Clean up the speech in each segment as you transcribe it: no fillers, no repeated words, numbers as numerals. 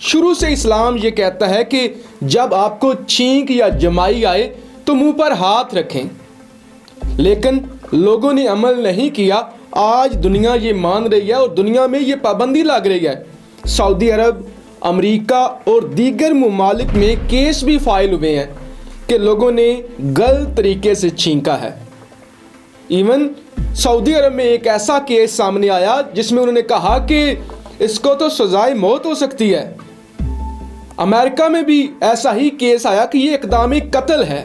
شروع سے اسلام یہ کہتا ہے کہ جب آپ کو چھینک یا جمائی آئے تو منہ پر ہاتھ رکھیں، لیکن لوگوں نے عمل نہیں کیا۔ آج دنیا یہ مان رہی ہے اور دنیا میں یہ پابندی لگ رہی ہے۔ سعودی عرب، امریکہ اور دیگر ممالک میں کیس بھی فائل ہوئے ہیں کہ لوگوں نے غلط طریقے سے چھینکا ہے۔ ایون سعودی عرب میں ایک ایسا کیس سامنے آیا جس میں انہوں نے کہا کہ اس کو تو سزائے موت ہو سکتی ہے۔ امریکہ میں بھی ایسا ہی کیس آیا کہ یہ اقدام قتل ہے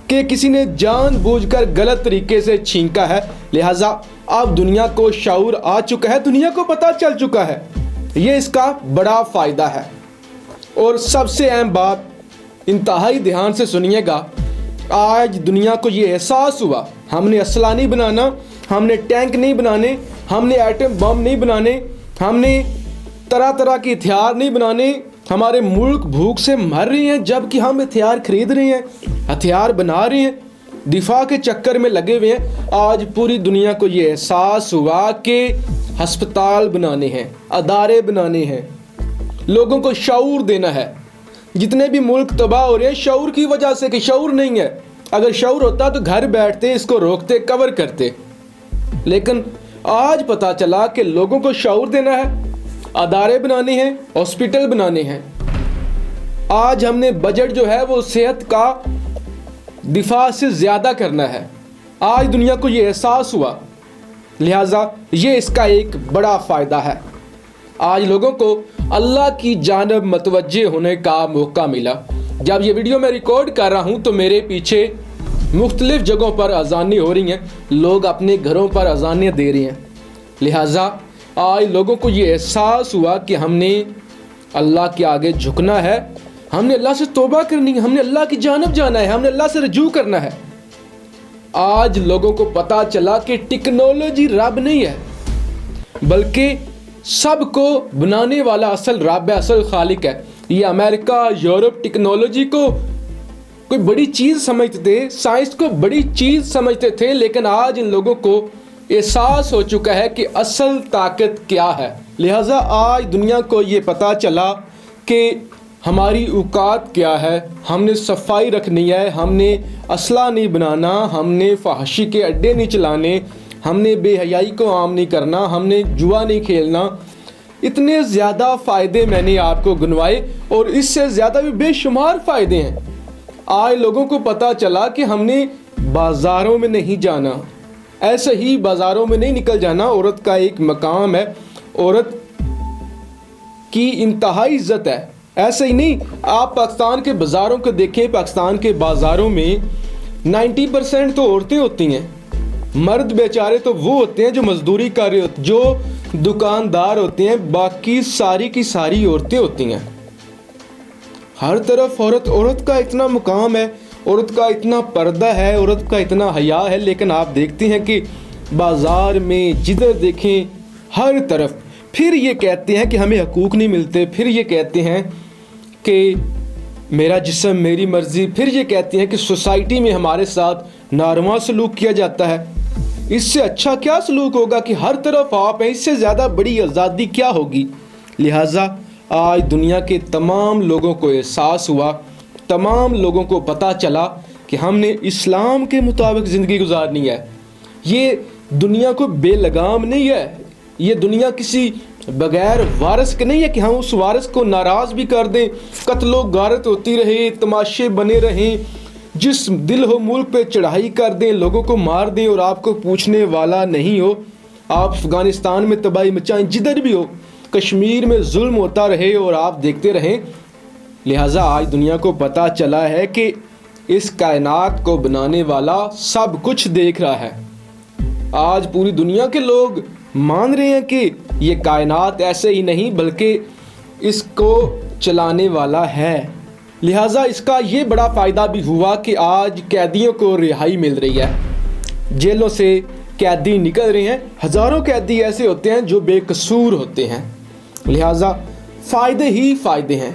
کہ کسی نے جان بوجھ کر غلط طریقے سے چھینکا ہے۔ لہٰذا اب دنیا کو شعور آ چکا ہے، دنیا کو پتہ چل چکا ہے، یہ اس کا بڑا فائدہ ہے۔ اور سب سے اہم بات، انتہائی دھیان سے سنیے گا، آج دنیا کو یہ احساس ہوا ہم نے اسلحہ نہیں بنانا، ہم نے ٹینک نہیں بنانے، ہم نے ایٹم بم نہیں بنانے، ہم نے طرح طرح کے ہتھیار نہیں بنانے۔ ہمارے ملک بھوک سے مر رہے ہیں جبکہ ہم ہتھیار خرید رہے ہیں، ہتھیار بنا رہے ہیں، دفاع کے چکر میں لگے ہوئے ہیں۔ آج پوری دنیا کو یہ احساس ہوا کہ ہسپتال بنانے ہیں، ادارے بنانے ہیں، لوگوں کو شعور دینا ہے۔ جتنے بھی ملک تباہ ہو رہے ہیں شعور کی وجہ سے، کہ شعور نہیں ہے۔ اگر شعور ہوتا تو گھر بیٹھتے، اس کو روکتے، کور کرتے، لیکن آج پتہ چلا کہ لوگوں کو شعور دینا ہے، ادارے بنانے ہیں، ہاسپٹل بنانے ہیں۔ آج ہم نے بجٹ جو ہے وہ صحت کا دفاع سے زیادہ کرنا ہے۔ آج دنیا کو یہ احساس ہوا، لہٰذا یہ اس کا ایک بڑا فائدہ ہے۔ آج لوگوں کو اللہ کی جانب متوجہ ہونے کا موقع ملا۔ جب یہ ویڈیو میں ریکارڈ کر رہا ہوں تو میرے پیچھے مختلف جگہوں پر اذانیں ہو رہی ہیں، لوگ اپنے گھروں پر اذانیں دے رہے ہیں۔ لہٰذا آج لوگوں کو یہ احساس ہوا کہ ہم نے اللہ کے آگے جھکنا ہے، ہم نے اللہ سے توبہ کرنی ہے، ہم نے اللہ کی جانب جانا ہے، ہم نے اللہ سے رجوع کرنا ہے۔ آج لوگوں کو پتہ چلا کہ ٹیکنالوجی رب نہیں ہے، بلکہ سب کو بنانے والا اصل رب ہے، اصل خالق ہے۔ یہ امریکہ، یورپ ٹیکنالوجی کو کوئی بڑی چیز سمجھتے تھے، سائنس کو بڑی چیز سمجھتے تھے، لیکن آج ان لوگوں کو احساس ہو چکا ہے کہ اصل طاقت کیا ہے۔ لہٰذا آج دنیا کو یہ پتہ چلا کہ ہماری اوقات کیا ہے، ہم نے صفائی رکھنی ہے، ہم نے اسلحہ نہیں بنانا، ہم نے فحاشی کے اڈے نہیں چلانے، ہم نے بے حیائی کو عام نہیں کرنا، ہم نے جوا نہیں کھیلنا۔ اتنے زیادہ فائدے میں نے آپ کو گنوائے اور اس سے زیادہ بھی بے شمار فائدے ہیں۔ آج لوگوں کو پتہ چلا کہ ہم نے بازاروں میں نہیں جانا، ایسے ہی بازاروں میں نہیں نکل جانا۔ عورت کا ایک مقام ہے، عورت کی انتہائی عزت ہے۔ ایسے ہی نہیں، آپ پاکستان کے بازاروں کو دیکھیں، پاکستان کے بازاروں میں 90% تو عورتیں ہوتی ہیں، مرد بیچارے تو وہ ہوتے ہیں جو مزدوری کر رہے ہوتے ہیں، جو دکاندار ہوتے ہیں، باقی ساری کی ساری عورتیں ہوتی ہیں۔ ہر طرف عورت، عورت کا اتنا مقام ہے، عورت کا اتنا پردہ ہے، عورت کا اتنا حیا ہے، لیکن آپ دیکھتے ہیں کہ بازار میں جدھر دیکھیں ہر طرف پھر یہ کہتے ہیں کہ ہمیں حقوق نہیں ملتے، پھر یہ کہتے ہیں کہ میرا جسم میری مرضی، پھر یہ کہتے ہیں کہ سوسائٹی میں ہمارے ساتھ ناروا سلوک کیا جاتا ہے۔ اس سے اچھا کیا سلوک ہوگا کہ ہر طرف آپ ہیں، اس سے زیادہ بڑی آزادی کیا ہوگی؟ لہٰذا آج دنیا کے تمام لوگوں کو احساس ہوا، تمام لوگوں کو پتہ چلا کہ ہم نے اسلام کے مطابق زندگی گزارنی ہے۔ یہ دنیا کو بے لگام نہیں ہے، یہ دنیا کسی بغیر وارث کے نہیں ہے کہ ہم اس وارث کو ناراض بھی کر دیں، قتل و غارت ہوتی رہے، تماشے بنے رہیں، جس دل ہو ملک پہ چڑھائی کر دیں، لوگوں کو مار دیں اور آپ کو پوچھنے والا نہیں ہو۔ آپ افغانستان میں تباہی مچائیں، جدھر بھی ہو، کشمیر میں ظلم ہوتا رہے اور آپ دیکھتے رہیں۔ لہٰذا آج دنیا کو پتہ چلا ہے کہ اس کائنات کو بنانے والا سب کچھ دیکھ رہا ہے۔ آج پوری دنیا کے لوگ مان رہے ہیں کہ یہ کائنات ایسے ہی نہیں بلکہ اس کو چلانے والا ہے۔ لہٰذا اس کا یہ بڑا فائدہ بھی ہوا کہ آج قیدیوں کو رہائی مل رہی ہے، جیلوں سے قیدی نکل رہے ہیں۔ ہزاروں قیدی ایسے ہوتے ہیں جو بے قصور ہوتے ہیں، لہٰذا فائدے ہی فائدے ہیں۔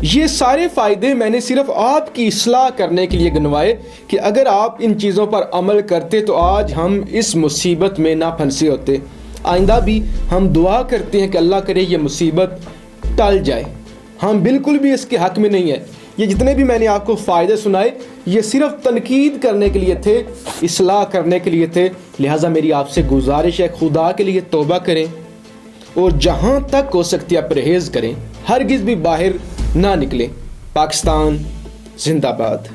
یہ سارے فائدے میں نے صرف آپ کی اصلاح کرنے کے لیے گنوائے کہ اگر آپ ان چیزوں پر عمل کرتے تو آج ہم اس مصیبت میں نہ پھنسے ہوتے۔ آئندہ بھی ہم دعا کرتے ہیں کہ اللہ کرے یہ مصیبت ٹل جائے. ہم بالکل بھی اس کے حق میں نہیں ہیں. یہ جتنے بھی میں نے آپ کو فائدے سنائے یہ صرف تنقید کرنے کے لیے تھے, اصلاح کرنے کے لیے تھے. لہٰذا میری آپ سے گزارش ہے, خدا کے لیے توبہ کریں اور جہاں تک ہو سکتی ہے پرہیز کریں, ہرگز بھی باہر نہ نکلیں. پاکستان زندہ باد.